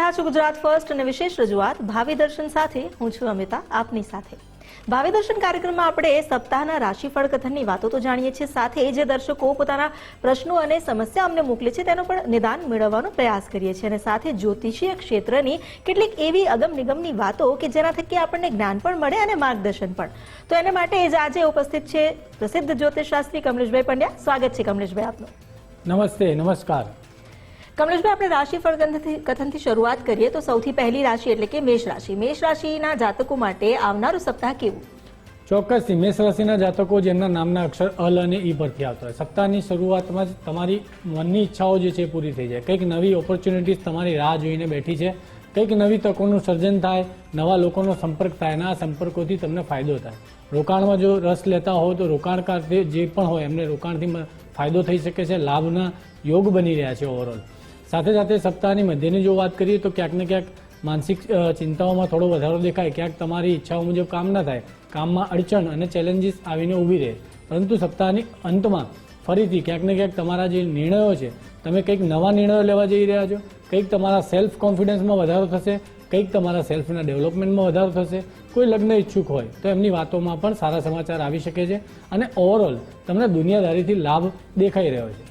રહ્યા છો ગુજરાત ફર્સ્ટ અને વિશેષ રજૂઆત ભાવિ દર્શન સાથે. હું છું અમિતા આપની સાથે. ભાવિ દર્શન કાર્યક્રમમાં આપણે સપ્તાહના રાશિફળ કથનની વાતો તો જાણીએ છીએ, સાથે જે દર્શકો પોતાના પ્રશ્નો અને સમસ્યા અમને મોકલે છે તેનો પણ નિદાન મેળવવાનો પ્રયાસ કરીએ છીએ, અને સાથે જ્યોતિષીય ક્ષેત્રની કેટલીક એવી અગમ નિગમની વાતો કે જેના થકી આપણને જ્ઞાન પણ મળે અને માર્ગદર્શન પણ. તો એને માટે જ આજે ઉપસ્થિત છે પ્રસિદ્ધ જ્યોતિષશાસ્ત્રી કમલેશભાઈ પંડ્યા. સ્વાગત છે કમલેશભાઈ આપનું. નમસ્તે, નમસ્કાર. કમલેશભાઈ, આપણે રાશિફળ કથનથી શરૂઆત કરીએ તો સૌથી પહેલી રાશિ એટલે કે મેષ રાશિ. મેષ રાશિના જાતકો માટે આવનારું સપ્તાહ કેવું? ચોક્કસથી મેષ રાશિના જાતકો જેમના નામના અક્ષર અલ અને ઈ પરથી આવતા હોય, સપ્તાહની શરૂઆતમાં જ તમારી મનની ઈચ્છાઓ જે છે એ પૂરી થઈ જાય. કંઈક નવી ઓપોર્ચ્યુનિટીઝ તમારી રાહ જોઈને બેઠી છે, કંઈક નવી તકોનું સર્જન થાય, નવા લોકોનો સંપર્ક થાય અને આ સંપર્કોથી તમને ફાયદો થાય. રોકાણમાં જો રસ લેતા હો તો રોકાણકાર જે પણ હોય એમને રોકાણથી ફાયદો થઈ શકે છે, લાભના યોગ બની રહ્યા છે ઓવરઓલ. સાથે સાથે સપ્તાહની મધ્યની જો વાત કરીએ તો ક્યાંક ને ક્યાંક માનસિક ચિંતાઓમાં થોડો વધારો દેખાય, ક્યાંક તમારી ઈચ્છાઓ મુજબ કામ ન થાય, કામમાં અડચણ અને ચેલેન્જીસ આવીને ઊભી રહે. પરંતુ સપ્તાહની અંતમાં ફરીથી ક્યાંક ને ક્યાંક તમારા જે નિર્ણયો છે, તમે કંઈક નવા નિર્ણયો લેવા જઈ રહ્યા છો, કંઈક તમારા સેલ્ફ કોન્ફિડન્સમાં વધારો થશે, કંઈક તમારા સેલ્ફના ડેવલપમેન્ટમાં વધારો થશે. કોઈ લગ્ન ઈચ્છુક હોય તો એમની વાતોમાં પણ સારા સમાચાર આવી શકે છે અને ઓવરઓલ તમને દુનિયાદારીથી લાભ દેખાઈ રહ્યો છે.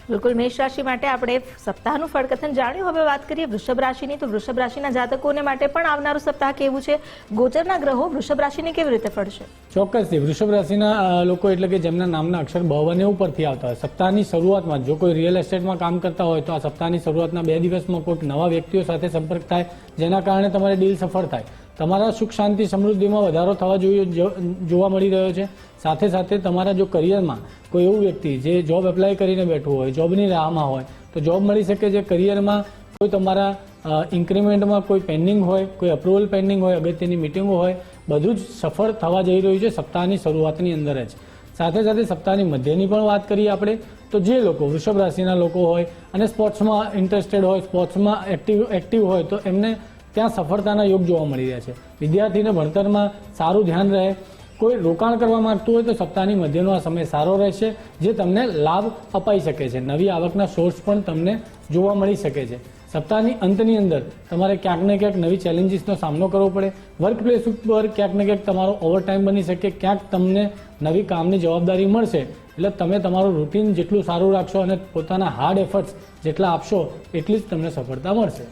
બિલકુલ, મેષ રાશિ માટે આપણે સપ્તાહનું ફળકથન જાણ્યું. હવે વાત કરીએ વૃષભ રાશિની. તો વૃષભ રાશિના જાતકોને માટે પણ આવનારું સપ્તાહ કેવું છે? ગોચરના ગ્રહો વૃષભ રાશિને કેવી રીતે ફળશે? ચોક્કસથી વૃષભ રાશિના લોકો એટલે કે જેમના નામના અક્ષર બ અને ઉપરથી આવતા હોય, સપ્તાહની શરૂઆતમાં જો કોઈ રિયલ એસ્ટેટમાં કામ કરતા હોય તો આ સપ્તાહની શરૂઆતના 2 દિવસમાં કોઈક નવા વ્યક્તિઓ સાથે સંપર્ક થાય, જેના કારણે તમારી ડીલ સફળ થાય. તમારા સુખ શાંતિ સમૃદ્ધિમાં વધારો થવા જોવા મળી રહ્યો છે. સાથે સાથે તમારા જો કરિયરમાં કોઈ એવું વ્યક્તિ જે જોબ એપ્લાય કરીને બેઠું હોય, જોબની રાહમાં હોય તો જોબ મળી શકે છે. કરિયરમાં કોઈ તમારા ઇન્ક્રીમેન્ટમાં કોઈ પેન્ડિંગ હોય, કોઈ અપ્રુવલ પેન્ડિંગ હોય, અગત્યની મિટિંગો હોય, બધું જ સફળ થવા જઈ રહ્યું છે સપ્તાહની શરૂઆતની અંદર જ. સાથે સાથે સપ્તાહની મધ્યની પણ વાત કરીએ આપણે તો જે લોકો વૃષભ રાશિના લોકો હોય અને સ્પોર્ટ્સમાં ઇન્ટરેસ્ટેડ હોય, સ્પોર્ટ્સમાં એક્ટિવ હોય તો એમને ત્યાં સફળતાના યોગ જોવા મળી રહ્યા છે. વિદ્યાર્થીને ભણતરમાં સારું ધ્યાન રહે. કોઈ રોકાણ કરવા માંગતું હોય તો સપ્તાહની મધ્યનો આ સમય સારો રહેશે, જે તમને લાભ અપાઈ શકે છે. નવી આવકના સોર્સ પણ તમને જોવા મળી શકે છે. સપ્તાહની અંતની અંદર તમારે ક્યાંક ને ક્યાંક નવી ચેલેન્જીસનો સામનો કરવો પડે. વર્ક પ્લેસ ઉપર ક્યાંક ને ક્યાંક તમારો ઓવરટાઈમ બની શકે, ક્યાંક તમને નવી કામની જવાબદારી મળશે. એટલે તમે તમારું રૂટીન જેટલું સારું રાખશો અને પોતાના હાર્ડ એફર્ટ્સ જેટલા આપશો એટલી જ તમને સફળતા મળશે.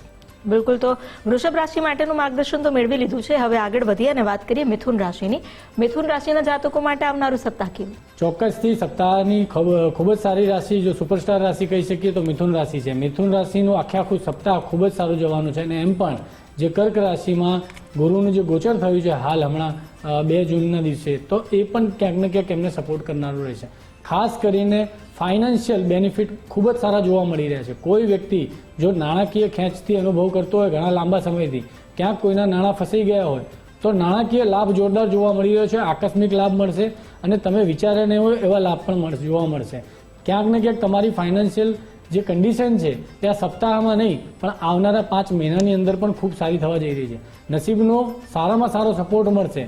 બિલકુલ, તો વૃષભ રાશિ માટેનું માર્ગદર્શન તો મેળવી લીધું છે. હવે આગળ વધીએ અને વાત કરીએ મિથુન રાશિની. મિથુન રાશિના જાતકો માટે આવનારું સપ્તાહ કેવું? ચોક્કસથી સપ્તાહની ખૂબ જ સારી રાશિ, જો સુપરસ્ટાર રાશિ કહી શકીએ તો મિથુન રાશિ છે. મિથુન રાશિનું આખું સપ્તાહ ખૂબ જ સારું જવાનું છે. અને એમ પણ જે કર્ક રાશિમાં ગુરુનું જે ગોચર થયું છે હાલ હમણાં 2 જૂનના દિવસે, તો એ પણ ક્યાંક ને ક્યાંક એમને સપોર્ટ કરનારું રહેશે. ખાસ કરીને ફાઇનાન્શિયલ બેનિફિટ ખૂબ જ સારા જોવા મળી રહ્યા છે. કોઈ વ્યક્તિ જો નાણાકીય ખેંચથી અનુભવ કરતો હોય ઘણા લાંબા સમયથી, ક્યાંક કોઈના નાણાં ફસાઈ ગયા હોય તો નાણાકીય લાભ જોરદાર જોવા મળી રહ્યો છે. આકસ્મિક લાભ મળશે અને તમે વિચાર્યા નહીં હોય એવા લાભ પણ જોવા મળશે. ક્યાંક ને ક્યાંક તમારી ફાઇનાન્શિયલ જે કન્ડિશન છે તે આ સપ્તાહમાં નહીં પણ આવનારા 5 મહિનાની અંદર પણ ખૂબ સારી થવા જઈ રહી છે. નસીબનો સારામાં સારો સપોર્ટ મળશે.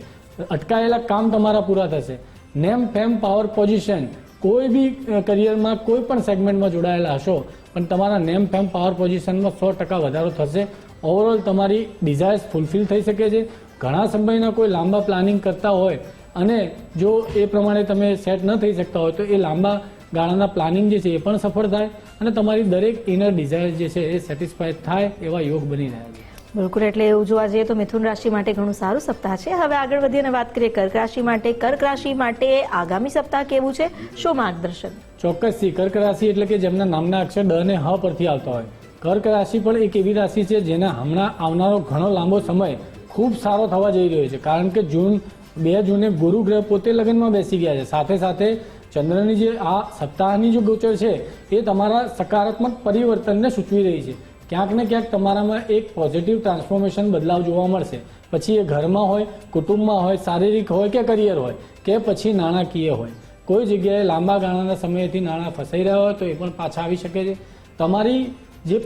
અટકાયેલા કામ તમારા પૂરા થશે. નેમ ફેમ પાવર પોઝિશન, કોઈ બી કરિયરમાં કોઈ પણ સેગમેન્ટમાં જોડાયેલા હશો પણ તમારા નેમ ફેમ પાવર પોઝિશનમાં 100% વધારો થશે. ઓવરઓલ તમારી ડિઝાયર્સ ફૂલફિલ થઈ શકે છે. ઘણા સમયના કોઈ લાંબા પ્લાનિંગ કરતા હોય અને જો એ પ્રમાણે તમે સેટ ન થઈ શકતા હોય તો એ લાંબા ગાળાના પ્લાનિંગ જે છે એ પણ સફળ થાય અને તમારી દરેક ઇનર ડિઝાયર જે છે એ સેટિસ્ફાય થાય એવા યોગ બની રહ્યા છે. બિલકુલ, એટલે એવું જોવા જઈએ તો મિથુન રાશિ માટે ઘણું સારું સપ્તાહ છે. હવે આગળ વધીએ અને વાત કરીએ કર્ક રાશિ માટે. કર્ક રાશિ માટે આગામી સપ્તાહ કેવું છે? શું માર્ગદર્શન? ચોક્કસથી કર્ક રાશિ એટલે કે જેમના નામના અક્ષર ડ અને હ પરથી આવતા હોય, કર્ક રાશિ પણ એક એવી રાશિ છે જેના હમણાં આવનારો ઘણો લાંબો સમય ખૂબ સારો થવા જઈ રહ્યો છે. કારણ કે 2 જૂને ગુરુ ગ્રહ પોતે લગ્નમાં બેસી ગયા છે. સાથે સાથે ચંદ્રની જે આ સપ્તાહની જે ગોચર છે એ તમારા સકારાત્મક પરિવર્તનને સૂચવી રહી છે. ક્યાંક ને ક્યાંક તમારામાં એક પોઝિટિવ ટ્રાન્સફોર્મેશન બદલાવ જોવા મળશે. પછી એ ઘરમાં હોય, કુટુંબમાં હોય, શારીરિક હોય કે કરિયર હોય કે પછી નાણાકીય હોય, કોઈ જગ્યાએ લાંબા ગાળાના સમયથી નાણાં ફસાઈ રહ્યા હોય તો એ પણ પાછા આવી શકે છે. તમારી જે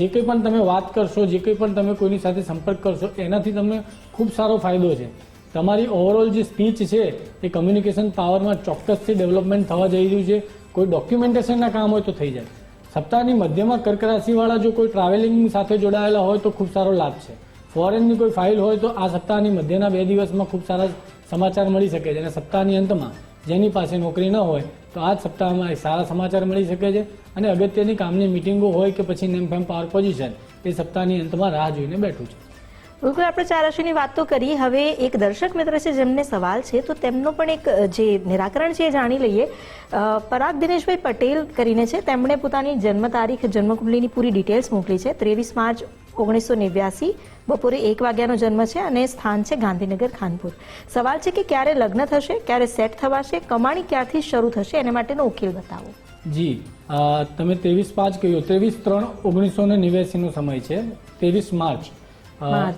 કંઈ પણ તમે વાત કરશો, જે કંઈ પણ તમે કોઈની સાથે સંપર્ક કરશો એનાથી તમને ખૂબ સારો ફાયદો છે. તમારી ઓવરઓલ જે સ્પીચ છે એ કમ્યુનિકેશન પાવરમાં ચોક્કસથી ડેવલપમેન્ટ થવા જઈ રહ્યું છે. કોઈ ડોક્યુમેન્ટેશનના કામ હોય તો થઈ જાય. સપ્તાહની મધ્યમાં કર્ક રાશિવાળા જો કોઈ ટ્રાવેલિંગ સાથે જોડાયેલા હોય તો ખૂબ સારો લાભ છે. ફોરેનની કોઈ ફાઇલ હોય તો આ સપ્તાહની મધ્યના 2 દિવસમાં ખૂબ સારા સમાચાર મળી શકે છે. અને સપ્તાહની અંતમાં જેની પાસે નોકરી ન હોય તો આ જ સપ્તાહમાં સારા સમાચાર મળી શકે છે. અને અગત્યની કામની મિટિંગો હોય કે પછી નેમ ફેમ પાવર પોઝિશન એ સપ્તાહની અંતમાં રાહ જોઈને બેઠું છે. બિલકુલ, આપણે 4 રાશિની વાત તો કરી. હવે એક દર્શક મિત્ર છે જેમને સવાલ છે, તો તેમનો પણ એક જે નિરાકરણ છે એ જાણી લઈએ. પરાગ દિનેશભાઈ પટેલ કરીને છે, તેમણે પોતાની જન્મ તારીખ, જન્મકુંડલીની પૂરી ડિટેલ્સ મોકલી છે. 23 માર્ચ 1989 બપોરે 1 વાગ્યાનો જન્મ છે અને સ્થાન છે ગાંધીનગર ખાનપુર. સવાલ છે કે ક્યારે લગ્ન થશે, ક્યારે સેટ થવાશે, કમાણી ક્યારથી શરૂ થશે, એને માટેનો ઉકેલ બતાવો. જી, તમે 23/5 કહ્યું. 23/3/1989 નો સમય છે. 23 માર્ચ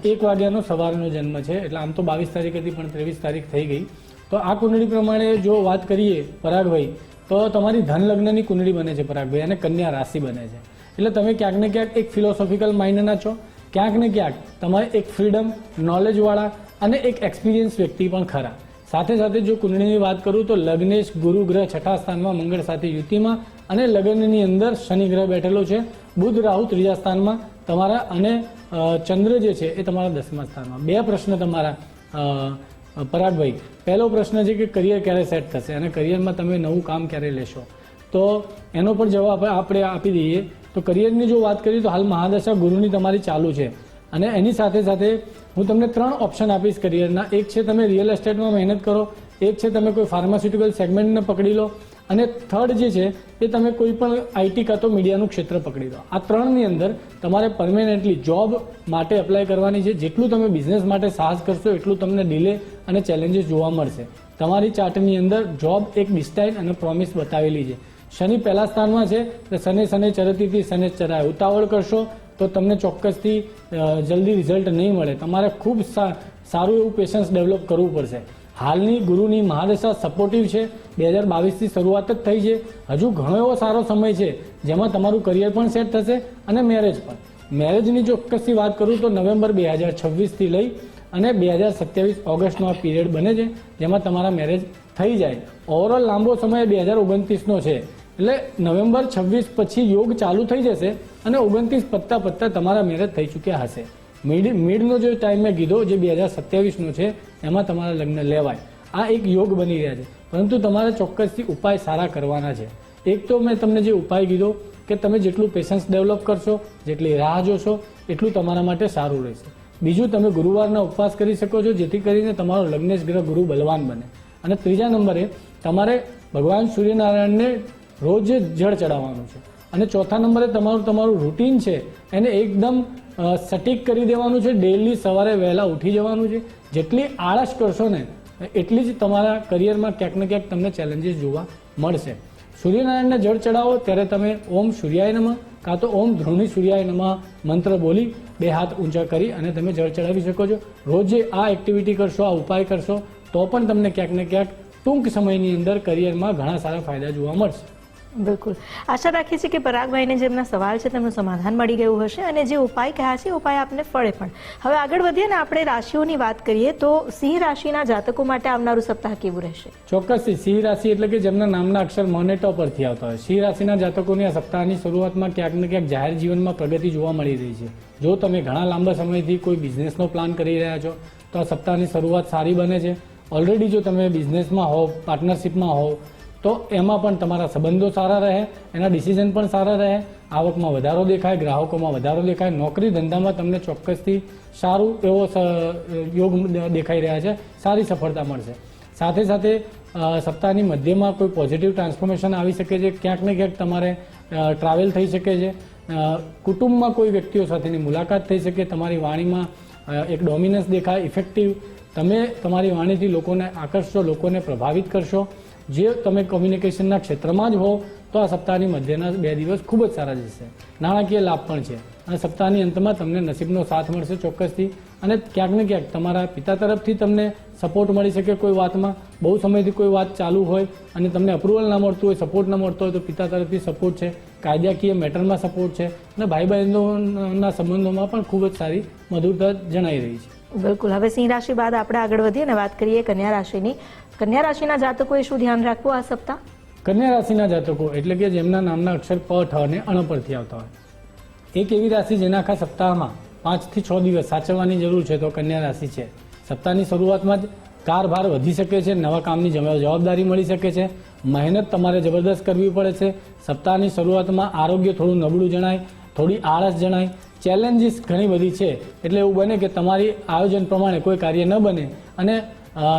1 વાગ્યાનો સવારનો જન્મ છે. એટલે આમ તો 22 તારીખ હતી પણ 23 તારીખ થઈ ગઈ. તો આ કુંડળી પ્રમાણે જો વાત કરીએ પરાગભાઈ, તો તમારી ધન લગ્નની કુંડળી બને છે પરાગભાઈ, અને કન્યા રાશિ બને છે. એટલે તમે ક્યાંક ને ક્યાંક એક ફિલોસોફિકલ માઇન્ડના છો, ક્યાંક ને ક્યાંક તમારે એક ફ્રીડમ, નોલેજવાળા અને એક એક્સપિરિયન્સ વ્યક્તિ પણ ખરા. સાથે સાથે જો કુંડળીની વાત કરું તો લગ્નેશ ગુરુ ગ્રહ 6થા સ્થાનમાં મંગળ સાથે યુતિમાં, અને લગ્નની અંદર શનિ ગ્રહ બેઠેલો છે. બુધ રાહુ 3જા સ્થાનમાં તમારા, અને ચંદ્ર જે છે એ તમારા 10મા સ્થાનમાં. 2 પ્રશ્ન તમારા પરાગભાઈ. પહેલો પ્રશ્ન છે કે કરિયર ક્યારે સેટ થશે અને કરિયરમાં તમે નવું કામ ક્યારે લેશો, તો એનો પણ જવાબ આપણે આપી દઈએ. તો કરિયરની જો વાત કરીએ તો હાલ મહાદશા ગુરુની તમારી ચાલુ છે, અને એની સાથે સાથે હું તમને 3 ઓપ્શન આપીશ કરિયરના. એક છે તમે રિયલ એસ્ટેટમાં મહેનત કરો, એક છે તમે કોઈ ફાર્માસ્યુટિકલ સેગમેન્ટને પકડી લો, અને થર્ડ જે છે એ તમે કોઈ પણ આઈટી કાં તો મીડિયાનું ક્ષેત્ર પકડી લો. આ 3ની અંદર તમારે પરમેનન્ટલી જોબ માટે એપ્લાય કરવાની છે. જેટલું તમે બિઝનેસ માટે સાહસ કરશો એટલું તમને ડિલે અને ચેલેન્જીસ જોવા મળશે. તમારી ચાર્ટની અંદર જોબ એક ડિસ્ટાઇન અને પ્રોમિસ બતાવેલી છે. શનિ પહેલા સ્થાનમાં છે, શને ચરતીથી શને ચરાય. ઉતાવળ કરશો તો તમને ચોક્કસથી જલ્દી રિઝલ્ટ નહીં મળે. તમારે ખૂબ સારું એવું પેશન્સ ડેવલપ કરવું પડશે. હાલની ગુરુની મહાદશા સપોર્ટિવ છે. 2022થી શરૂઆત જ થઈ છે. હજુ ઘણો એવો સારો સમય છે જેમાં તમારું કરિયર પણ સેટ થશે અને મેરેજ પણ. મેરેજની ચોક્કસથી વાત કરું તો નવેમ્બર 2026થી લઈ અને 2027 ઓગસ્ટનો આ પીરિયડ બને છે જેમાં તમારા મેરેજ થઈ જાય. ઓવરઓલ લાંબો સમય 2029નો છે. એટલે નવેમ્બર 26 પછી યોગ ચાલુ થઈ જશે અને 29 પત્તા તમારા મેરેજ થઈ ચૂક્યા હશે. મિડનો જે ટાઈમ મેં કીધો જે 2027નો છે એમાં તમારા લગ્ન લેવાય. આ એક યોગ બની રહ્યા છે, પરંતુ તમારે ચોક્કસથી ઉપાય સારા કરવાના છે. એક તો મેં તમને જે ઉપાય કીધો કે તમે જેટલું પેશન્સ ડેવલપ કરશો, જેટલી રાહ જોશો એટલું તમારા માટે સારું રહેશે. બીજું, તમે ગુરુવારના ઉપવાસ કરી શકો છો જેથી કરીને તમારો લગ્નેશ ગ્રહ ગુરુ બલવાન બને. અને 3જા નંબરે તમારે ભગવાન સૂર્યનારાયણને રોજ જળ ચડાવવાનું છે. અને 4થા નંબરે તમારું રૂટીન છે એને એકદમ સટીક કરી દેવાનું છે. ડેલી સવારે વહેલા ઉઠી જવાનું છે. જેટલી આળસ કરશો ને એટલી જ તમારા કરિયરમાં ક્યાંક ને ક્યાંક તમને ચેલેન્જીસ જોવા મળશે. સૂર્યનારાયણને જળ ચડાવો ત્યારે તમે ઓમ સૂર્યાય નમઃ કાં તો ઓમ ધ્રુણી સૂર્યાય નમઃ મંત્ર બોલી 2 હાથ ઊંચા કરી અને તમે જળ ચડાવી શકો છો. રોજે આ એક્ટિવિટી કરશો, આ ઉપાય કરશો તો પણ તમને ક્યાંક ને ક્યાંક ટૂંક સમયની અંદર કરિયરમાં ઘણા સારા ફાયદા જોવા મળશે. બિલકુલ, આશા રાખીએ છીએ કે પરાગભાઈને જેમના સવાલ છે તેમનું સમાધાન મળી ગયું હશે અને જે ઉપાય કહ્યા છે ઉપાય આપને ફળે પણ. હવે આગળ વધીએ ને આપણે રાશિઓની વાત કરીએ તો સિંહ રાશિના જાતકો માટે આવનારું સપ્તાહ કેવું રહેશે? ચોક્કસથી સિંહ રાશિ એટલે કે જેમના નામના અક્ષર મોનેટો પરથી આવતા હોય. સિંહ રાશિના જાતકોની આ સપ્તાહની શરૂઆતમાં ક્યાંક ને ક્યાંક જાહેર જીવનમાં પ્રગતિ જોવા મળી રહી છે. જો તમે ઘણા લાંબા સમયથી કોઈ બિઝનેસનો પ્લાન કરી રહ્યા છો તો આ સપ્તાહની શરૂઆત સારી બને છે. ઓલરેડી જો તમે બિઝનેસમાં હોવ, પાર્ટનરશિપમાં હોવ તો એમાં પણ તમારા સંબંધો સારા રહે, એના ડિસિઝન પણ સારા રહે, આવકમાં વધારો દેખાય, ગ્રાહકોમાં વધારો દેખાય, નોકરી ધંધામાં તમને ચોક્કસથી સારું એવો યોગ દેખાઈ રહ્યા છે, સારી સફળતા મળશે. સાથે સાથે સપ્તાહની મધ્યમાં કોઈ પોઝિટિવ ટ્રાન્સફોર્મેશન આવી શકે છે. ક્યાંક ને ક્યાંક તમારે ટ્રાવેલ થઈ શકે છે. કુટુંબમાં કોઈ વ્યક્તિઓ સાથેની મુલાકાત થઈ શકે. તમારી વાણીમાં એક ડોમિનન્સ દેખાય, ઇફેક્ટિવ. તમે તમારી વાણીથી લોકોને આકર્ષશો, લોકોને પ્રભાવિત કરશો. જે તમે કોમ્યુનિકેશનના ક્ષેત્રમાં જ હો તો આ સપ્તાહની મધ્યના 2 દિવસ ખૂબ જ સારા જશે. નાણાકીય લાભ પણ છે અને સપ્તાહની અંતમાં તમને નસીબનો સાથ મળશે ચોક્કસથી. અને ક્યાંક ને ક્યાંક તમારા પિતા તરફથી તમને સપોર્ટ મળી શકે. કોઈ વાતમાં બહુ સમયથી કોઈ વાત ચાલુ હોય અને તમને અપ્રુવલ ના મળતું હોય, સપોર્ટ ના મળતો હોય તો પિતા તરફથી સપોર્ટ છે. કાયદાકીય મેટરમાં સપોર્ટ છે અને ભાઈ બહેનોના સંબંધોમાં પણ ખૂબ જ સારી મધુરતા જણાઈ રહી છે. બિલકુલ, હવે સિંહ રાશિ બાદ આપણે આગળ વધીએ અને વાત કરીએ કન્યા રાશિની. કન્યા રાશિના જાતકોએ શું ધ્યાન રાખવું આ સપ્તાહ? કન્યા રાશિના જાતકો એટલે કે જેમના નામના અક્ષર પ, ઠ અને અણ પરથી આવતા હોય, એક એવી રાશિ જેના આખા સપ્તાહમાં 5 થી 6 દિવસ સાચવવાની જરૂર છે તો કન્યા રાશિ છે. સપ્તાહની શરૂઆતમાં જ કારભાર વધી શકે છે, નવા કામની જવાબદારી મળી શકે છે, મહેનત તમારે જબરદસ્ત કરવી પડે છે. સપ્તાહની શરૂઆતમાં આરોગ્ય થોડું નબળું જણાય, થોડી આળસ જણાય, ચેલેન્જીસ ઘણી બધી છે. એટલે એવું બને કે તમારી આયોજન પ્રમાણે કોઈ કાર્ય ન બને અને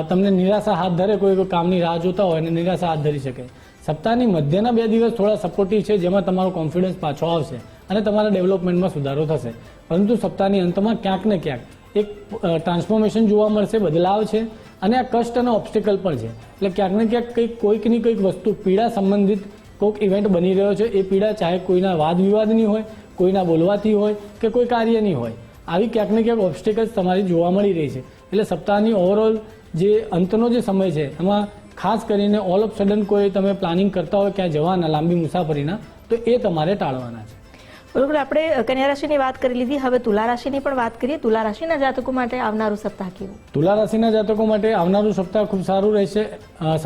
તમને નિરાશા હાથ ધરે, કોઈ કામની રાહ જોતા હોય અને નિરાશા હાથ ધરી શકે. સપ્તાહની મધ્યના 2 દિવસ થોડા સપોર્ટિવ છે, જેમાં તમારો કોન્ફિડન્સ પાછો આવશે અને તમારા ડેવલપમેન્ટમાં સુધારો થશે. પરંતુ સપ્તાહની અંતમાં ક્યાંક ને ક્યાંક એક ટ્રાન્સફોર્મેશન જોવા મળશે, બદલાવ છે અને આ કષ્ટ અને ઓબ્સ્ટિકલ પણ છે. એટલે ક્યાંક ને ક્યાંક કોઈકની કોઈક વસ્તુ પીડા સંબંધિત કોઈક ઇવેન્ટ બની રહ્યો છે. એ પીડા ચાહે કોઈના વાદ વિવાદની હોય, કોઈના બોલવાથી હોય કે કોઈ કાર્યની હોય, આવી ક્યાંક ને ક્યાંક ઓબ્સ્ટિકલ્સ તમારી જોવા મળી રહી છે. એટલે સપ્તાહની ઓવરઓલ જે અંતનો જે સમય છે એમાં ખાસ કરીને ઓલ ઓફ સડન કોઈ તમે પ્લાનિંગ કરતા હોય ક્યાં જવાના લાંબી મુસાફરીના, તો એ તમારે ટાળવાના છે. બરોબર, આપણે કન્યા રાશિની વાત કરી લીધી, હવે તુલા રાશિની પણ વાત કરીએ. તુલા રાશિના જાતકો માટે આવનારું સપ્તાહ કેવું? તુલા રાશિના જાતકો માટે આવનારું સપ્તાહ ખૂબ સારું રહેશે.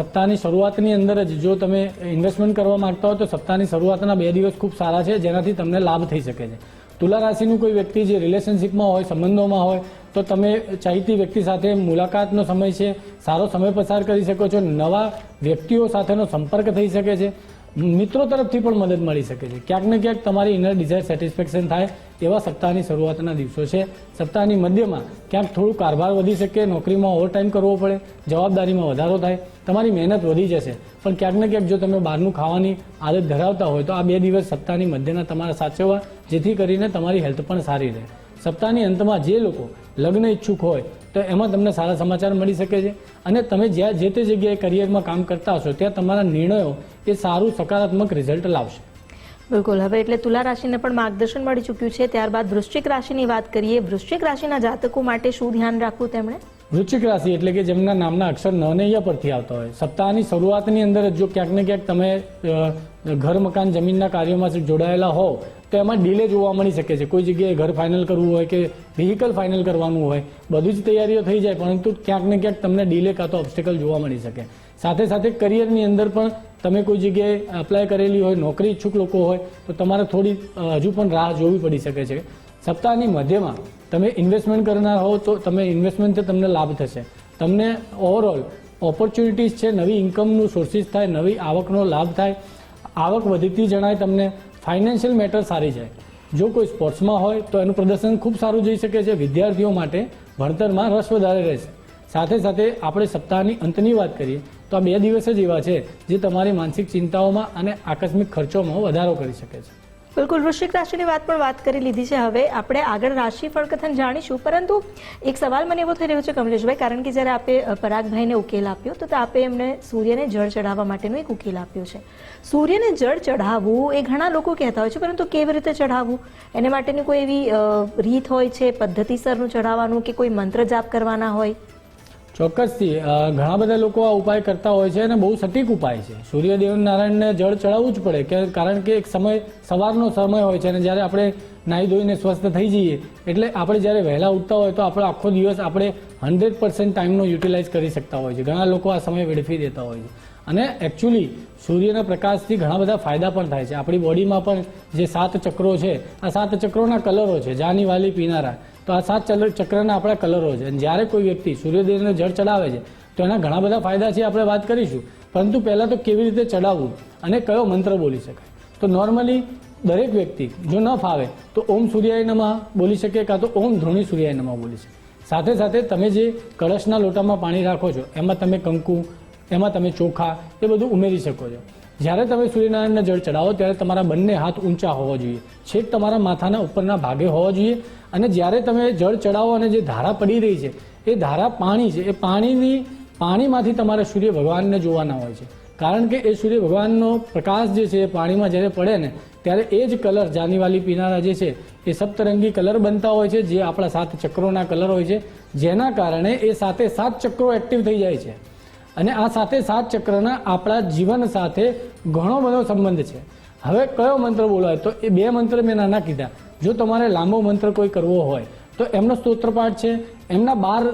સપ્તાહની શરૂઆતની અંદર જ જો તમે ઇન્વેસ્ટમેન્ટ કરવા માંગતા હો તો સપ્તાહની શરૂઆતના 2 દિવસ ખૂબ સારા છે, જેનાથી તમને લાભ થઈ શકે છે. તુલા રાશિનું કોઈ વ્યક્તિ જે રિલેશનશિપમાં હોય, સંબંધોમાં હોય, તો તમે ચાહતી વ્યક્તિ સાથે મુલાકાતનો સમય છે, સારો સમય પસાર કરી શકો છો, નવા વ્યક્તિઓ સાથેનો સંપર્ક થઈ શકે છે, મિત્રો તરફથી પણ મદદ મળી શકે છે. ક્યાંક ને ક્યાંક તમારી ઇનર ડિઝાયર સેટિસ્ફેક્શન થાય એવા સપ્તાહની શરૂઆતના દિવસો છે. સપ્તાહની મધ્યમાં ક્યાંક થોડું કારભાર વધી શકે, નોકરીમાં ઓવરટાઈમ કરવો પડે, જવાબદારીમાં વધારો થાય, તમારી મહેનત વધી જશે. પણ ક્યાંક ને ક્યાંક જો તમે બહારનું ખાવાની આદત ધરાવતા હોય તો આ 2 દિવસ સપ્તાહની મધ્યના તમારા સાચવવા, જેથી કરીને તમારી હેલ્થ પણ સારી રહે. સપ્તાહની અંતમાં જે લોકો લગ્ન ઈચ્છુક હોય તો એમાં તમને સારા સમાચાર મળી શકે છે અને તમે જ્યાં જે તે જગ્યાએ કરિયરમાં કામ કરતા હશો ત્યાં તમારા નિર્ણયો એ સારું સકારાત્મક રિઝલ્ટ લાવશે. બિલકુલ, હવે એટલે તુલા રાશિને પણ માર્ગદર્શન મળી ચૂક્યું છે. ત્યારબાદ વૃશ્ચિક રાશિની વાત કરીએ. વૃશ્ચિક રાશિના જાતકો માટે શું ધ્યાન રાખવું તેમણે? વૃશ્ચિક રાશિ એટલે કે જેમના નામના અક્ષર ન ને ય પરથી આવતા હોય, સપ્તાહની શરૂઆતની અંદર જો ક્યાંક ને ક્યાંક તમે ઘર મકાન જમીનના કાર્યોમાં જોડાયેલા હોવ તો એમાં ડિલે જોવા મળી શકે છે. કોઈ જગ્યાએ ઘર ફાઇનલ કરવું હોય કે વ્હીકલ ફાઇનલ કરવાનું હોય, બધી જ તૈયારીઓ થઈ જાય, પરંતુ ક્યાંક ને ક્યાંક તમને ડિલે કાં તો ઓબ્સ્ટિકલ જોવા મળી શકે. સાથે સાથે કરિયરની અંદર પણ તમે કોઈ જગ્યાએ એપ્લાય કરેલી હોય, નોકરી ઈચ્છુક લોકો હોય તો તમારે થોડી હજુ પણ રાહ જોવી પડી શકે છે. સપ્તાહની મધ્યમાં તમે ઇન્વેસ્ટમેન્ટ કરનાર હો તો તમે ઇન્વેસ્ટમેન્ટથી તમને લાભ થશે. તમને ઓવરઓલ ઓપોર્ચ્યુનિટીઝ છે, નવી ઇન્કમનું સોર્સિસ થાય, નવી આવકનો લાભ થાય, આવક વધતી જણાય, તમને ફાઇનાન્શિયલ મેટર સારી જાય. જો કોઈ સ્પોર્ટ્સમાં હોય તો એનું પ્રદર્શન ખૂબ સારું જઈ શકે છે. વિદ્યાર્થીઓ માટે ભણતરમાં રસ વધારે રહેશે. સાથે સાથે આપણે સપ્તાહની અંતની વાત કરીએ તો આ 2 દિવસ જ એવા છે જે તમારી માનસિક ચિંતાઓમાં અને આકસ્મિક ખર્ચોમાં વધારો કરી શકે છે. બિલકુલ, વૃશ્ચિક રાશિની વાત કરી લીધી છે. હવે આપણે આગળ રાશિફળ કથન જાણીશું, પરંતુ એક સવાલ મને એવો થઈ રહ્યો છે કમલેશભાઈ, કારણ કે જ્યારે આપે પરાગભાઈને ઉકેલ આપ્યો તો આપે એમને સૂર્યને જળ ચઢાવવા માટેનો એક ઉકેલ આપ્યો છે. સૂર્યને જળ ચઢાવવું એ ઘણા લોકો કહેતા હોય છે, પરંતુ કેવી રીતે ચઢાવવું એને માટેની કોઈ એવી રીત હોય છે, પદ્ધતિસરનું ચઢાવવાનું કે કોઈ મંત્ર જાપ કરવાના હોય? ચોક્કસથી ઘણા બધા લોકો આ ઉપાય કરતા હોય છે અને બહુ સટીક ઉપાય છે. સૂર્યદેવ નારાયણને જળ ચડાવવું જ પડે, કારણ કે એક સમય સવારનો સમય હોય છે અને જ્યારે આપણે નાહી ધોઈને સ્વસ્થ થઈ જઈએ એટલે આપણે જ્યારે વહેલા ઉઠતા હોય તો આપણો આખો દિવસ આપણે 100% ટાઈમનો યુટિલાઇઝ કરી શકતા હોય છે. ઘણા લોકો આ સમય વેડફી દેતા હોય છે અને એકચ્યુઅલી સૂર્યના પ્રકાશથી ઘણા બધા ફાયદા પણ થાય છે. આપણી બોડીમાં પણ જે 7 ચક્રો છે, આ 7 ચક્રોના કલરો છે, જાની વાલી પીનારા, તો આ 7 ચક્રના આપણા કલરો છે. અને જ્યારે કોઈ વ્યક્તિ સૂર્યદેવને જળ ચડાવે છે તો એના ઘણા બધા ફાયદા છે, આપણે વાત કરીશું. પરંતુ પહેલાં તો કેવી રીતે ચડાવવું અને કયો મંત્ર બોલી શકાય. તો નોર્મલી દરેક વ્યક્તિ જો ન ફાવે તો ઓમ સૂર્યાય નમઃ બોલી શકે, કાં તો ઓમ ધ્રુણી સૂર્યાય નમઃ બોલી શકે. સાથે સાથે તમે જે કળશના લોટામાં પાણી રાખો છો એમાં તમે કંકુ, એમાં તમે ચોખા એ બધું ઉમેરી શકો છો. જ્યારે તમે સૂર્યનારાયણને જળ ચડાવો ત્યારે તમારા બંને હાથ ઊંચા હોવા જોઈએ, છેક તમારા માથાના ઉપરના ભાગે હોવા જોઈએ. અને જ્યારે તમે જળ ચડાવો અને જે ધારા પડી રહી છે એ ધારા પાણી છે, એ પાણીમાંથી તમારે સૂર્ય ભગવાનને જોવાના હોય છે. કારણ કે એ સૂર્ય ભગવાનનો પ્રકાશ જે છે એ પાણીમાં જ્યારે પડે ને ત્યારે એ જ કલર જાનીવાલી પીનારા જે છે એ સપ્તરંગી કલર બનતા હોય છે, જે આપણા 7 ચક્રોના કલર હોય છે, જેના કારણે એ 7 ચક્રો એક્ટિવ થઈ જાય છે. અને આ 7 ચક્રના આપણા જીવન સાથે ઘણો બધો સંબંધ છે. હવે કયો મંત્ર બોલવાય? તો એ 2 મંત્ર મેં નાના કીધા. જો તમારે લાંબો મંત્ર કોઈ કરવો હોય તો એમનો સ્તોત્રપાઠ છે, એમના 12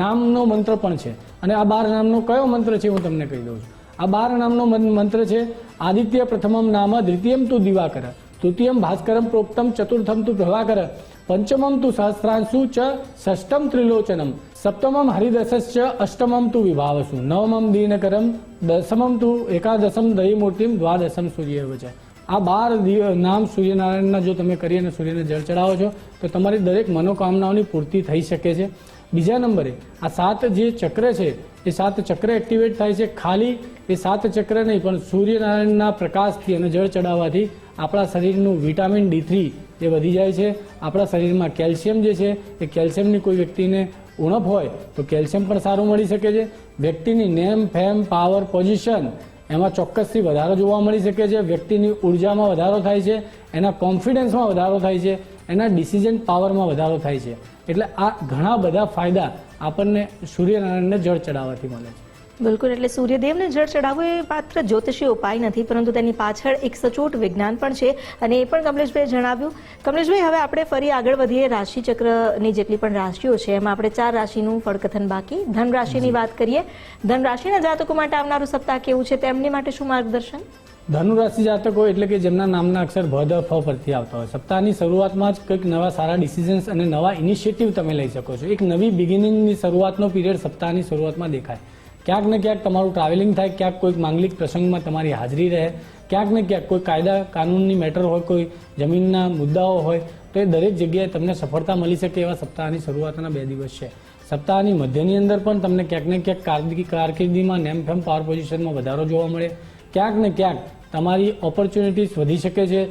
નામનો મંત્ર પણ છે. અને આ 12 નામનો કયો મંત્ર છે હું તમને કહી દઉં છું. આ 12 નામનો મંત્ર છે. આદિત્ય પ્રથમમ નામ, દ્વિતીયમ તુ દિવાકર, તૃતીયમ ભાસ્કરમ, પ્રોક્તમ ચતુર્થમ તુ પ્રભાકર, પંચમમ તુ સહસ્રાંશુ ચ, ષષ્ઠમ ત્રિલોચનમ, સપ્તમમ હરિદસશ્ચ, અષ્ટમમ તુ વિભાવસુ, નવમમ દીનકરમ, દશમમ તુ એકાદશમ દયમૂર્તિમ, દ્વાદશમ સૂર્યવ છે. આ 12 નામ સૂર્યનારાયણના જો તમે કરી અને સૂર્યને જળ ચડાવો છો તો તમારી દરેક મનોકામનાઓની પૂર્તિ થઈ શકે છે. બીજા નંબરે આ 7 જે ચક્ર છે એ 7 ચક્ર એક્ટિવેટ થાય છે. ખાલી એ 7 ચક્ર નહીં પણ સૂર્યનારાયણના પ્રકાશથી અને જળ ચડાવવાથી આપણા શરીરનું વિટામિન D3 એ વધી જાય છે. આપણા શરીરમાં કેલ્શિયમ જે છે એ કેલ્શિયમની કોઈ વ્યક્તિને ઉણપ હોય તો કેલ્શિયમ પણ સારું મળી શકે છે. વ્યક્તિની નેમ, ફેમ, પાવર, પોઝિશન એમાં ચોક્કસથી વધારો જોવા મળી શકે છે. વ્યક્તિની ઉર્જામાં વધારો થાય છે, એના કોન્ફિડન્સમાં વધારો થાય છે, એના ડિસિઝન પાવરમાં વધારો થાય છે. એટલે આ ઘણા બધા ફાયદા આપણને સૂર્યનારાયણને જળ ચડાવવાથી મળે છે. બિલકુલ, એટલે સૂર્યદેવને જળ ચડાવવું એ માત્ર જ્યોતિષી ઉપાય નથી, પરંતુ તેની પાછળ એક સચોટ વિજ્ઞાન પણ છે, અને એ પણ કમલેશભાઈએ જણાવ્યું. કમલેશભાઈ, હવે આપણે ફરી આગળ વધીએ. રાશિચક્રની જેટલી પણ રાશિઓ છે એમાં આપણે 4 રાશિનું ફળકથન બાકી. ધન રાશિની વાત કરીએ. ધન રાશિના જાતકો માટે આવનારું સપ્તાહ કેવું છે, તેમની માટે શું માર્ગદર્શન? ધનુ રાશિ જાતકો એટલે કે જેમના નામના અક્ષર ભ, દ, ફ પરથી આવતા હોય, સપ્તાહની શરૂઆતમાં જ કંઈક નવા સારા ડિસિઝન્સ અને નવા ઇનિશિયેટિવ તમે લઈ શકો છો. એક નવી બિગિનિંગની શરૂઆતનો પીરિયડ સપ્તાહની શરૂઆતમાં દેખાય. ક્યાંક ને ક્યાંક તમારું ટ્રાવેલિંગ થાય, ક્યાંક કોઈક માંગલિક પ્રસંગમાં તમારી હાજરી રહે, ક્યાંક ને ક્યાંક કોઈ કાયદા કાનૂનની મેટર હોય, કોઈ જમીનના મુદ્દાઓ હોય, તો એ દરેક જગ્યાએ તમને સફળતા મળી શકે એવા સપ્તાહની શરૂઆતના 2 દિવસ છે. સપ્તાહની મધ્યની અંદર પણ તમને ક્યાંક ને ક્યાંક કારકિર્દીમાં નેમ, ફેમ, પાવર પોઝિશનમાં વધારો જોવા મળે. ક્યાંક ને ક્યાંક તમારી ઓપોર્ચ્યુનિટીઝ વધી શકે છે,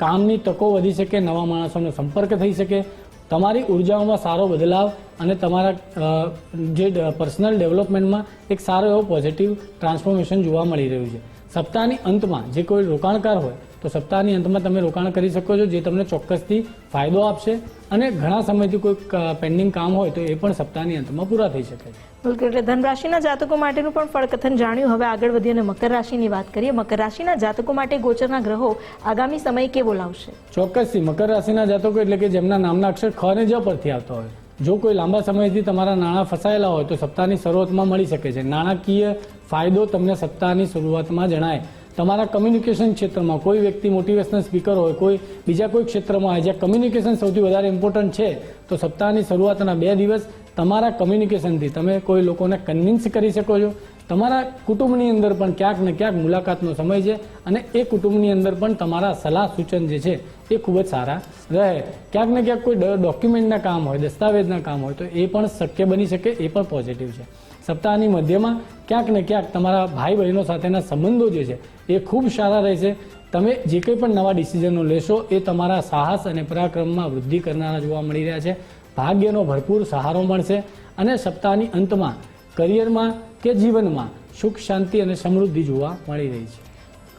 કામની તકો વધી શકે, નવા માણસોનો સંપર્ક થઈ શકે, તમારી ઉર્જાઓમાં સારો બદલાવ અને તમારા જે પર્સનલ ડેવલપમેન્ટમાં એક સારો એવો પોઝિટિવ ટ્રાન્સફોર્મેશન જોવા મળી રહ્યું છે. સપ્તાહની અંતમાં જે કોઈ રોકાણકાર હોય તો સપ્તાહની અંતમાં તમે રોકાણ કરી શકો છો, જે તમને ચોક્કસથી ફાયદો આપશે, અને ઘણા સમયથી કોઈ પેન્ડિંગ કામ હોય તો એ પણ સપ્તાહની અંતમાં પૂરા થઈ શકે છે. બિલકુલ, એટલે ધન રાશિના જાતકો માટેનું પણ ફળકથન જાણ્યું. હવે આગળ વધીએ અને મકર રાશિની વાત કરીએ. મકર રાશિના જાતકો માટે ગોચરના ગ્રહો આગામી સમય કેવો લાવશે? ચોક્કસથી મકર રાશિના જાતકો એટલે કે જેમના નામના અક્ષર ખ અને જ પરથી આવતા હોય, જો કોઈ લાંબા સમયથી તમારા નાણાં ફસાયેલા હોય તો સપ્તાહની શરૂઆતમાં મળી શકે છે. નાણાકીય ફાયદો તમને સપ્તાહની શરૂઆતમાં જણાય. તમારા કમ્યુનિકેશન ક્ષેત્રમાં કોઈ વ્યક્તિ મોટિવેશનલ સ્પીકર હોય, કોઈ બીજા કોઈ ક્ષેત્રમાં હોય જ્યાં કમ્યુનિકેશન સૌથી વધારે ઇમ્પોર્ટન્ટ છે, તો સપ્તાહની શરૂઆતના 2 દિવસ તમારા કમ્યુનિકેશનથી તમે કોઈ લોકોને કન્વિન્સ કરી શકો છો. તમારા કુટુંબની અંદર પણ ક્યાંક ને ક્યાંક મુલાકાતનો સમય છે, અને એ કુટુંબની અંદર પણ તમારા સલાહ સૂચન જે છે એ ખૂબ જ સારા રહે. ક્યાંક ને ક્યાંક કોઈ ડોક્યુમેન્ટના કામ હોય, દસ્તાવેજના કામ હોય તો એ પણ શક્ય બની શકે, એ પણ પોઝિટિવ છે. સપ્તાહની મધ્યમાં ક્યાંક ને ક્યાંક તમારા ભાઈ બહેનો સાથેના સંબંધો જે છે એ ખૂબ સારા રહેશે. તમે જે કંઈ પણ નવા ડિસિઝનો લેશો એ તમારા સાહસ અને પરાક્રમમાં વૃદ્ધિ કરનારા જોવા મળી રહ્યા છે. ભાગ્યનો ભરપૂર સહારો મળશે, અને સપ્તાહની અંતમાં કરિયરમાં કે જીવનમાં સુખ, શાંતિ અને સમૃદ્ધિ જોવા મળી રહી છે.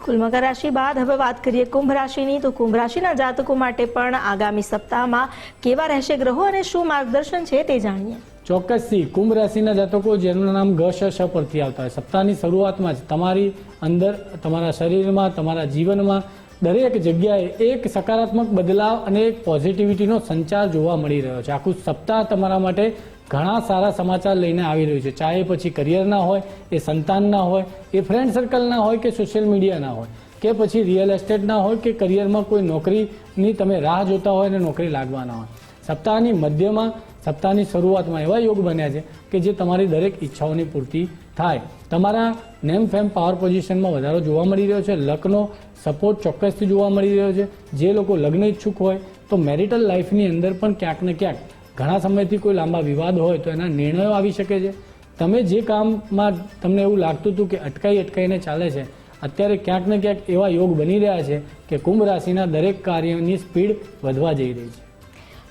કુલ મકર રાશિ બાદ હવે વાત કરીએ કુંભ રાશિની. તો કુંભ રાશિના જાતકો માટે પણ આગામી સપ્તાહમાં કેવા રહેશે ગ્રહો અને શું માર્ગદર્શન છે તે જાણીએ. ચોક્કસથી કુંભ રાશિના જાતકો જેનું નામ ગ, શ, શ પરથી આવતા હોય, સપ્તાહની શરૂઆતમાં જ તમારી અંદર, તમારા શરીરમાં, તમારા જીવનમાં દરેક જગ્યાએ એક સકારાત્મક બદલાવ અને એક પોઝિટિવિટીનો સંચાર જોવા મળી રહ્યો છે. આખું સપ્તાહ તમારા માટે ઘણા સારા સમાચાર લઈને આવી રહ્યું છે. ચાહે પછી કરિયરના હોય, એ સંતાનના હોય, એ ફ્રેન્ડ સર્કલના હોય, કે સોશિયલ મીડિયાના હોય, કે પછી રિયલ એસ્ટેટના હોય, કે કરિયરમાં કોઈ નોકરીની તમે રાહ જોતા હોય અને નોકરી લાગવાના હોય. સપ્તાહની મધ્યમાં, સપ્તાહની શરૂઆતમાં એવા યોગ બન્યા છે કે જે તમારી દરેક ઈચ્છાઓની પૂર્તિ થાય. તમારા નેમ, ફેમ, પાવર પોઝિશનમાં વધારો જોવા મળી રહ્યો છે. લકનો સપોર્ટ ચોક્કસથી જોવા મળી રહ્યો છે. જે લોકો લગ્ન ઈચ્છુક હોય તો મેરિટલ લાઈફની અંદર પણ ક્યાંક ને ક્યાંક ઘણા સમયથી કોઈ લાંબા વિવાદ હોય તો એના નિર્ણયો આવી શકે છે. તમે જે કામમાં તમને એવું લાગતું હતું કે અટકાઈને ચાલે છે, અત્યારે ક્યાંક ને ક્યાંક એવા યોગ બની રહ્યા છે કે કુંભ રાશિના દરેક કાર્યની સ્પીડ વધવા જઈ રહી છે.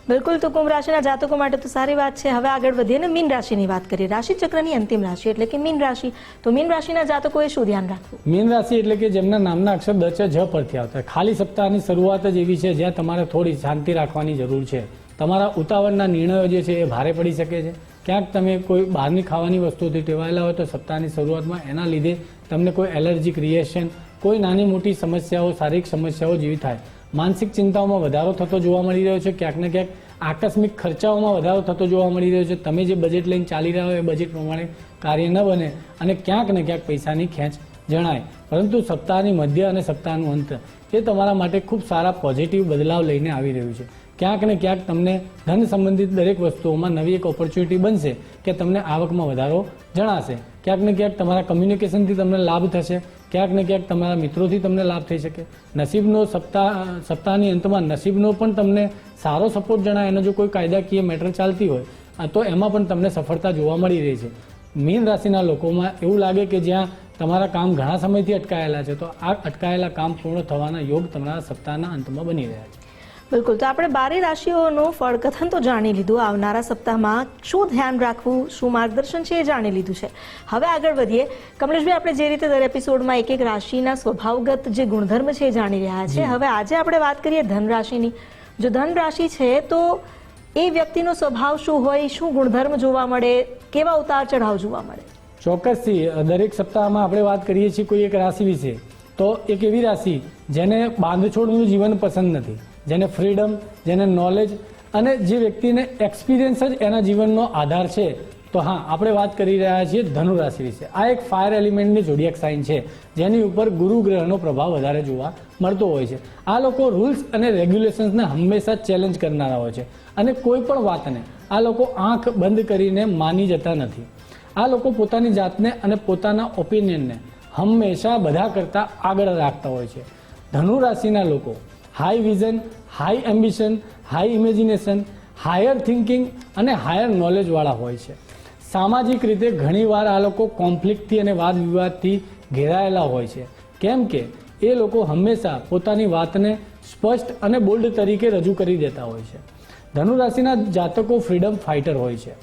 બિલકુલ, તો કુંભ રાશિના જાતકો માટે તો સારી વાત છે. હવે આગળ વધીએ અને મીન રાશિની વાત કરીએ. રાશિ ચક્રની અંતિમ રાશિ એટલે કે મીન રાશિ. તો મીન રાશિના જાતકોએ શું ધ્યાન રાખવું? મીન રાશિ એટલે કે જેમના નામના અક્ષર દ, ચ, જ પરથી આવતા હોય. ખાલી સપ્તાહની શરૂઆત જ એવી છે જ્યાં તમારે થોડી શાંતિ રાખવાની જરૂર છે. તમારા ઉતાવળના નિર્ણયો જે છે એ ભારે પડી શકે છે. ક્યાંક તમે કોઈ બહારની ખાવાની વસ્તુથી ટેવાયેલા હોય તો સપ્તાહની શરૂઆતમાં એના લીધે તમને કોઈ એલર્જીક રિએક્શન, કોઈ નાની મોટી સમસ્યાઓ, શારીરિક સમસ્યાઓ જેવી થાય. માનસિક ચિંતાઓમાં વધારો થતો જોવા મળી રહ્યો છે. ક્યાંક ને ક્યાંક આકસ્મિક ખર્ચાઓમાં વધારો થતો જોવા મળી રહ્યો છે. તમે જે બજેટ લઈને ચાલી રહ્યા હોય એ બજેટ પ્રમાણે કાર્ય ન બને અને ક્યાંક ને ક્યાંક પૈસાની ખેંચ જણાય, પરંતુ સપ્તાહની મધ્ય અને સપ્તાહનું અંત એ તમારા માટે ખૂબ સારા પોઝિટિવ બદલાવ લઈને આવી રહ્યું છે. ક્યાંક ને ક્યાંક તમને ધન સંબંધિત દરેક વસ્તુઓમાં નવી એક ઓપોર્ચ્યુનિટી બનશે કે તમને આવકમાં વધારો જણાશે. ક્યાંક ને ક્યાંક તમારા કમ્યુનિકેશનથી તમને લાભ થશે, ક્યાંક ને ક્યાંક તમારા મિત્રોથી તમને લાભ થઈ શકે. નસીબનો સપ્તાહની અંતમાં નસીબનો પણ તમને સારો સપોર્ટ જણાય. એનો જો કોઈ કાયદાકીય મેટર ચાલતી હોય તો એમાં પણ તમને સફળતા જોવા મળી રહી છે. મીન રાશિના લોકોમાં એવું લાગે કે જ્યાં તમારા કામ ઘણા સમયથી અટકાયેલા છે, તો આ અટકાયેલા કામ પૂર્ણ થવાના યોગ તમારા સપ્તાહના અંતમાં બની રહ્યા છે. બિલકુલ. તો આપણે 12 રાશિઓનું ફળકથન તો જાણી લીધું. આવનારા સપ્તાહમાં શું ધ્યાન રાખવું, શું માર્ગદર્શન છે એ જાણી લીધું છે. હવે આગળ વધીએ. કમલેશભાઈ, આપણે જે રીતે દર એપિસોડમાં એક રાશિના સ્વભાવગત જે ગુણધર્મ છે એ જાણી રહ્યા છે, હવે આજે આપણે વાત કરીએ ધન રાશિની. જો ધન રાશિ છે તો એ વ્યક્તિનો સ્વભાવ શું હોય, શું ગુણધર્મ જોવા મળે, કેવા ઉતાર ચઢાવ જોવા મળે? ચોક્કસથી દરેક સપ્તાહમાં આપણે વાત કરીએ છીએ કોઈ એક રાશિ વિશે, તો એક એવી રાશિ જેને બાંધછોડનું જીવન પસંદ નથી, જેને ફ્રીડમ, જેને નોલેજ અને જે વ્યક્તિને એક્સપિરિયન્સ જ એના જીવનનો આધાર છે, તો હા, આપણે વાત કરી રહ્યા છીએ ધનુ રાશિ વિશે. આ એક ફાયર એલિમેન્ટની ઝોડિયાક સાઇન છે, જેની ઉપર ગુરુ ગ્રહનો પ્રભાવ વધારે જોવા મળતો હોય છે. આ લોકો રૂલ્સ અને રેગ્યુલેશન્સને હંમેશા ચેલેન્જ કરનારા હોય છે અને કોઈ પણ વાતને આ લોકો આંખ બંધ કરીને માની જતા નથી. આ લોકો પોતાની જાતને અને પોતાના ઓપિનિયનને હંમેશા બધા કરતાં આગળ રાખતા હોય છે. ધનુ રાશિના લોકો high vision, high ambition, high imagination, higher thinking અને હાયર નોલેજવાળા હોય છે. સામાજિક રીતે ઘણીવાર આ લોકો કોન્ફ્લિક્ટથી અને વાદ વિવાદથી ઘેરાયેલા હોય છે, કેમ કે એ લોકો હંમેશા પોતાની વાતને સ્પષ્ટ અને બોલ્ડ તરીકે રજૂ કરી દેતા હોય છે. ધનુ રાશિના જાતકો ફ્રીડમ ફાઇટર હોય છે.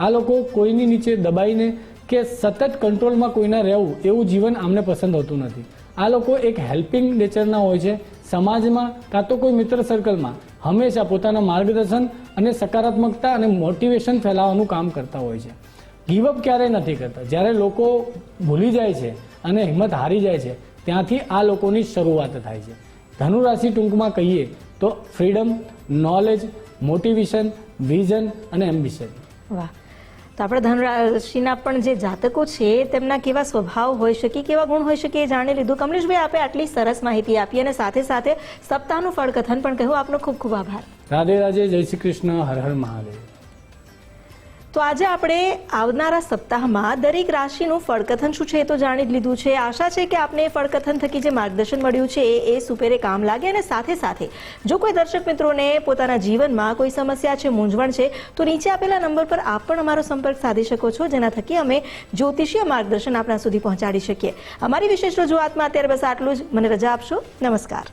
આ લોકો કોઈની નીચે દબાઈને કે સતત કંટ્રોલમાં કોઈના રહેવું એવું જીવન આમને પસંદ હોતું નથી. આ લોકો એક હેલ્પિંગ નેચરના હોય છે. સમાજમાં કાં તો કોઈ મિત્ર સર્કલમાં હંમેશા પોતાના માર્ગદર્શન અને સકારાત્મકતા અને મોટિવેશન ફેલાવવાનું કામ કરતા હોય છે. ગીવઅપ ક્યારેય નથી કરતા. જ્યારે લોકો ભૂલી જાય છે અને હિંમત હારી જાય છે, ત્યાંથી આ લોકોની શરૂઆત થાય છે. ધનુ રાશિ ટૂંકમાં કહીએ તો ફ્રીડમ, નોલેજ, મોટિવેશન, વિઝન અને એમ્બિશન. વાહ. તો આપણે ધન રાશિના પણ જે જાતકો છે તેમના કેવા સ્વભાવ હોઈ શકે, કેવા ગુણ હોઈ શકે એ જાણી લીધું. કમલેશભાઈ, આપે આટલી સરસ માહિતી આપી અને સાથે સાથે સપ્તાહનું ફળકથન પણ કહ્યું. આપનો ખૂબ ખૂબ આભાર. રાધે રાધે, જય શ્રી કૃષ્ણ, હર હર મહાદેવ. તો આજે આપણે આવનારા સપ્તાહમાં દરેક રાશિનું ફળકથન શું છે એ તો જાણી જ લીધું છે. આશા છે કે આપને ફળકથન થકી જે માર્ગદર્શન મળ્યું છે એ સુપેરે કામ લાગે. અને સાથે સાથે જો કોઈ દર્શક મિત્રોને પોતાના જીવનમાં કોઈ સમસ્યા છે, મૂંઝવણ છે, તો નીચે આપેલા નંબર પર આપ પણ અમારો સંપર્ક સાધી શકો છો, જેના થકી અમે જ્યોતિષીય માર્ગદર્શન આપણા સુધી પહોંચાડી શકીએ. અમારી વિશેષ રજૂઆતમાં અત્યારે બસ આટલું જ. મને રજા આપશો. નમસ્કાર.